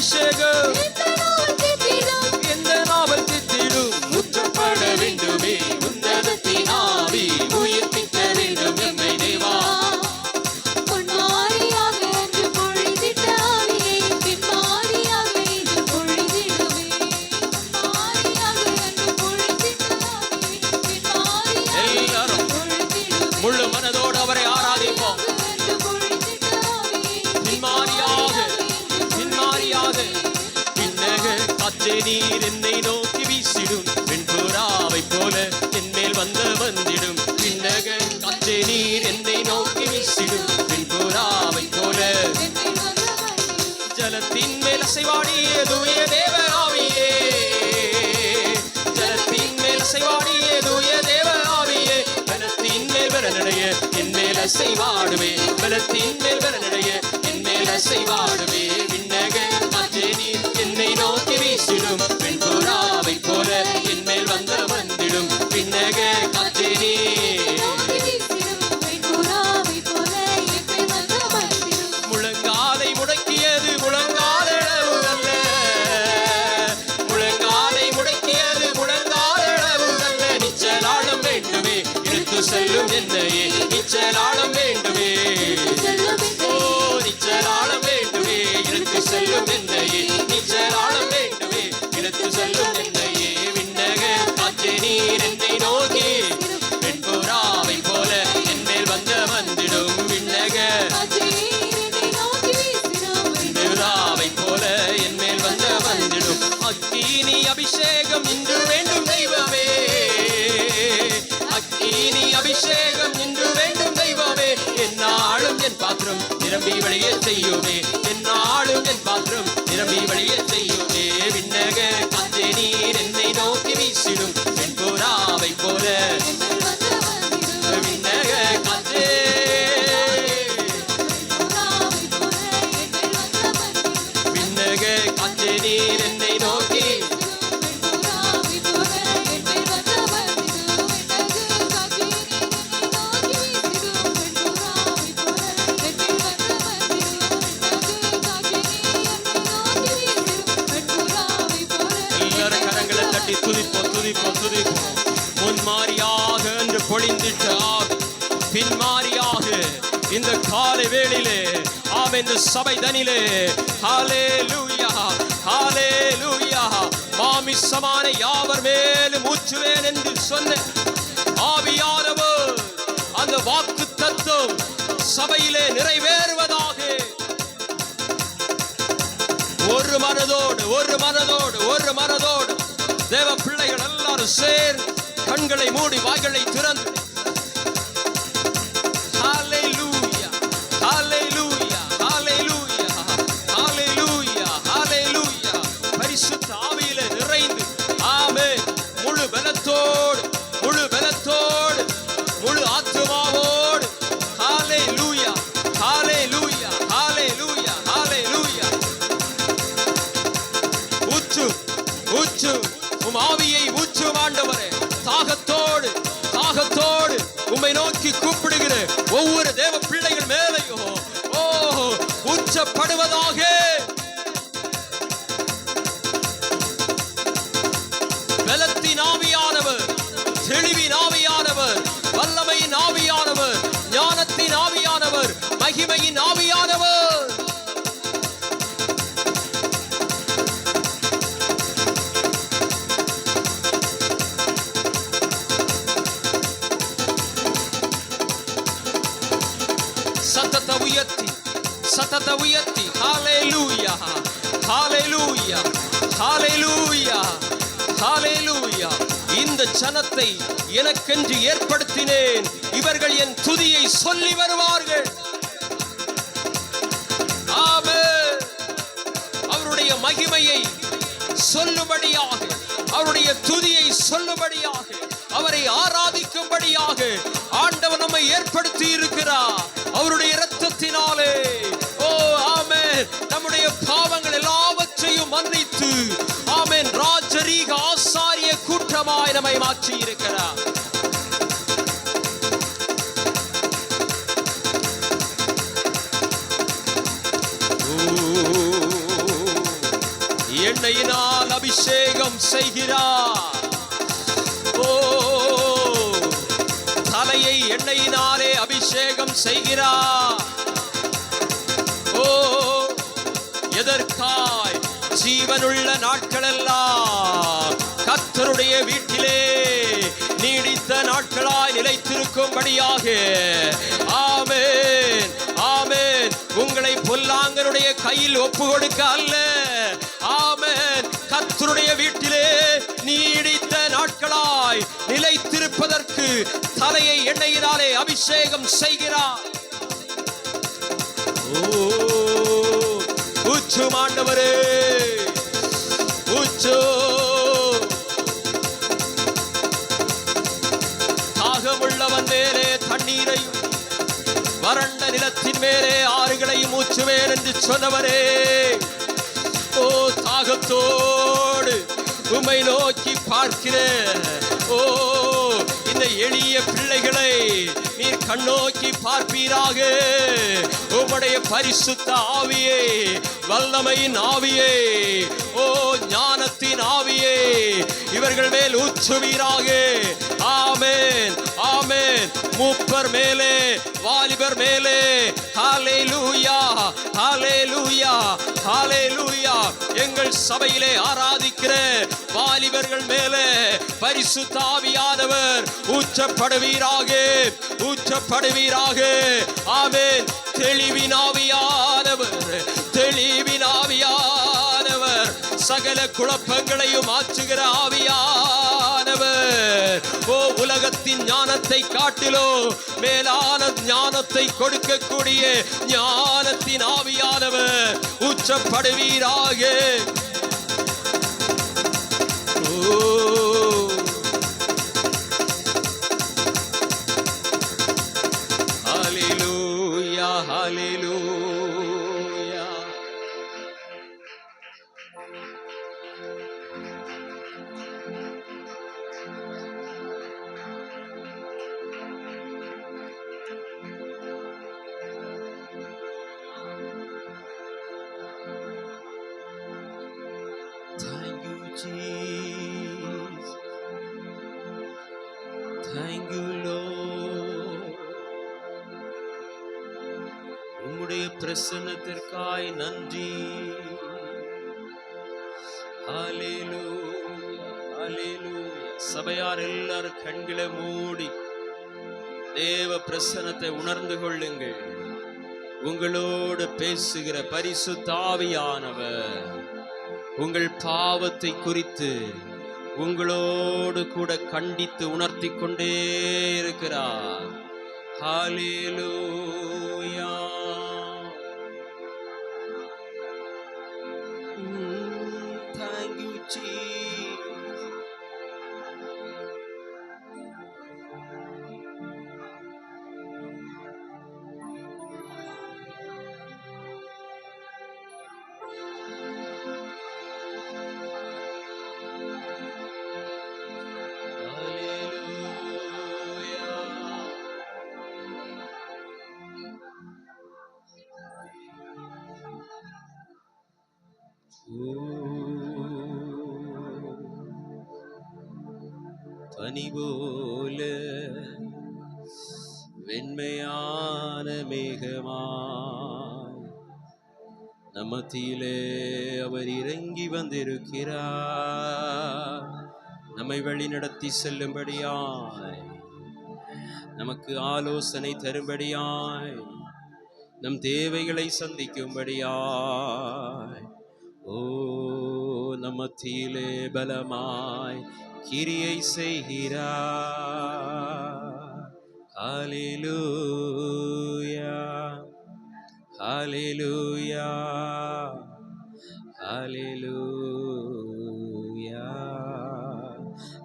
அபிஷேகம் எந்த நாவல் தித்திடும் முற்றப்பட வேண்டுமே உன்னதத்தின் ஆவி உயிர்ப்பிக்க வேண்டும் எம்மை தேவா முழு மனதோடு அவரை ஆராதிப்போம். பின்மாரியாக பின்னக காற்றே நீர் என்னை நோக்கி வீசிடும் வெண்புறாவை போல என்மேல் வந்திடும். பின்னக காற்றே நீர் என்னை நோக்கி வீசிடும் வெண்புறாவை போல ஜலத்தின் மேல் அசைவாடிய தூய தேவ ஆவியே ஜலத்தின் மேல் அசைவாடிய தூய தேவ ஆவியே பலத்தின் மேல் வரநடைய என் மேல் அசைவாடுவே பலத்தின் மேல் வரநடைய என் மேல் அசைவாடுவே. விண்ணக காற்றே நீர் என்னை நோக்கி வீசிடும் வெண்புறாவை போல என் மேல் வந்திடும். பின்னக காற்றே நீர் முழங்காலை முடக்கியது முழங்காலளவு அல்ல முழங்காலை முடக்கியது முழங்காலளவு அல்ல நிச்சலாடம் வேண்டுமே இழுத்து செல்லும் என்னையே நிச்சலாடம் வேண்டுமே ஓ நிச்சலாடம் வேண்டுமே இழுத்து செல்லும் என்னையே நிச்சலாடம் வேண்டுமே இழுத்து செல்லும் என்னையே. விண்ணக காற்றே நீர் என்னை நோக்கி வெண்புறாவை போல என் மேல் வந்திடும். விண்ணக வெண்புறாவை போல என் மேல் வந்திடும். அக்கினி அபிஷேகம் இன்று வேண்டும் தெய்வமே அக்கினி அபிஷேகம் இன்று வேண்டும் தெய்வமே என்னாலும் என் பாத்திரம் நிரம்பி வழியே செய்யுமே என்னாலும் என் பாத்திரம் நிரம்பி வழியே செய்யுமே. விண்ணக காற்றே நீர் என்னை நோக்கி வீசிடும் வெண்புறாவை போல விண்ணக காற்றே விண்ணக காற்றே நீர் என்னை நோக்கி எல்லாரும் கரங்களை தட்டி துதிப்போம். முன்மாரியாக என்று பொழிந்திட்ட ஆவி பின்மாரியாக இந்த காலை வேளையிலே ஆமென் இந்த சபை தனிலே ஹல்லேலூயா ஹல்லேலூயா மாமிசமான யாவர் மேலும் ஊற்றுவேன் என்று சொன்ன ஆவியானவர் அந்த வாக்கு தத்துவம் சபையிலே நிறைவேறுவதாக ஒரு மனதோடு தேவ பிள்ளைகள் எல்லாரும் சேர்ந்து கண்களை மூடி வாய்களை திறந்து ஹல்லேலூயா ஹல்லேலூயா ஹல்லேலூயா ஹல்லேலூயா ஹல்லேலூயா பரிசுத்த ஆவியிலே நிறைந்து ஆமென் முழு பலத்தோடு முழு ஆத்துமாவோடு ஹல்லேலூயா ஹல்லேலூயா ஹல்லேலூயா ஹல்லேலூயா ஊற்று உம் ஆவியை ஊற்றும் ஆண்டவரே தாகத்தோடு உம்மை நோக்கி கூப்பிடுகிற ஒவ்வொரு தேவ பிள்ளைகள் மேலையும் ஊற்றப்படுவதாக. பலத்தின் ஆவியானவர் தெளிவின் ஆவியானவர் வல்லமையின் ஆவியானவர் ஞானத்தின் ஆவியானவர் மகிமையின் ஆவியானவர் சத்தத்தை உயர்த்தி ஹல்லேலூயா ஹல்லேலூயா ஹல்லேலூயா ஹல்லேலூயா இந்த ஜனத்தை எனக்கென்று ஏற்படுத்தினேன் இவர்கள் என் துதியை சொல்லி வருவார்கள். ஆமென். அவருடைய மகிமையை சொல்லும்படியாக அவருடைய துதியை சொல்லும்படியாக அவரை ஆராதிக்கும்படியாக ஆண்டவர் நம்மை ஏற்படுத்தி இருக்கிறார் அவருடைய இரத்தத்தினாலே. ஓ ஆமென். நம்முடைய பாவங்கள் எல்லாவற்றையும் மன்னித்து ஆமென் ராஜரீக ஆசாரிய கூட்டமாய் நம்மை மாற்றி இருக்கிறார். அபிஷேகம் செய்கிறார். ஓ, தலையை எண்ணெயினாலே அபிஷேகம் செய்கிறார். ஓ, எதற்காய்? ஜீவனுள்ள நாட்களெல்லாம் கர்த்தருடைய வீட்டிலே நீடித்த நாட்களாய் நிலைத்திருக்கும்படியாக. ஆமென், ஆமென். உங்களை பொல்லாங்கனுடைய கையில் ஒப்பு கொடுக்க அல்ல. ஆமென். கர்த்தருடைய வீட்டிலே நீடித்த நாட்களாய் நிலைத்திருப்பதற்கு தலையை எண்ணெயினாலே அபிஷேகம் செய்கிறார். ஓ, உச்சும் ஆண்டவரே, உச்சோ. தாகமுள்ளவன் மேலே தண்ணீரையும் வறண்ட நிலத்தின் மேலே ஆறுகளையும் ஊற்றுவேன் என்று சொன்னவரே, ஓ, தாகத்தோடு உம்மை நோக்கி பார்க்கிறேன். ஓ, இந்த எளிய பிள்ளைகளை நீர் கண்ணோக்கி பார்ப்பீராக. உம்முடைய பரிசுத்த ஆவியே, வல்லமையின் ஆவியே, ஓ, ஞானத்தின் ஆவியே இவர்கள் மேல் ஊற்றுவீராக. ஆமென், ஆமென். மூப்பர் மேலே, வாலிபர் மேலே, ஹல்லேலூயா, ஹல்லேலூயா, ஹல்லேலூயா. எங்கள் சபையிலே ஆராதிக்கிற வாலிபர்கள் மேலே பரிசுத்த ஆவியானவர் ஊற்றப்படுவீராக, ஊற்றப்படுவீராக. ஆமென். தெளிவின் ஆவியானவர், தெளிவின் ஆவியானவர், சகல குழப்பங்களையும் மாற்றுகிற ஆவியானவர். ஓ, உலகத்தின் ஞானத்தை காட்டிலோ மேலான ஞானத்தை கொடுக்கக்கூடிய ஞானத்தின் ஆவியானவர் ஊற்றப்படுவீராக. ஓ, ஹல்லேலூயா, ஹல்லேலூயா. Thank you, Jesus. Thank you, Lord. உம்முடைய பிரசன்னத்திற்காய் நன்றி. ஹல்லேலூயா, ஹல்லேலூயா. சபையார் எல்லாரும் கண்களை மூடி தேவ பிரசன்னத்தை உணர்ந்து கொள்ளுங்கள். உங்களோடு பேசுகிற பரிசுத்த ஆவியானவர் உங்கள் பாவத்தை குறித்து உங்களோடு கூட கண்டித்து உணர்த்தி கொண்டே இருக்கிறார். ஹல்லேலூயா. Thank you, Jesus. பனி போல வெண்மையான மேகமாய் நம்மத்திலே அவர் இறங்கி வந்திருக்கிறார். நம்மை வழி நடத்தி செல்லும்படியாய், நமக்கு ஆலோசனை தரும்படியாய், நம் தேவைகளை சந்திக்கும்படியாய், ஓ, நம்மத்திலே பலமாய் கிரியை செய்கிறார். ஹல்லேலூயா, ஹல்லேலூயா, ஹல்லேலூயா,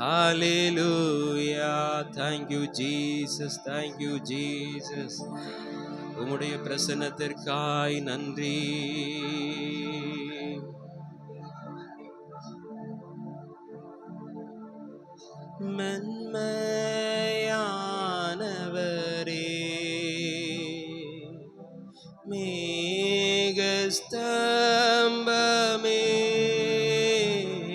ஹல்லேலூயா. Thank you, Jesus. Thank you, Jesus. உம்முடைய பிரசன்னத்திற்காய் நன்றி. மென்மையானவரே, மேகஸ்த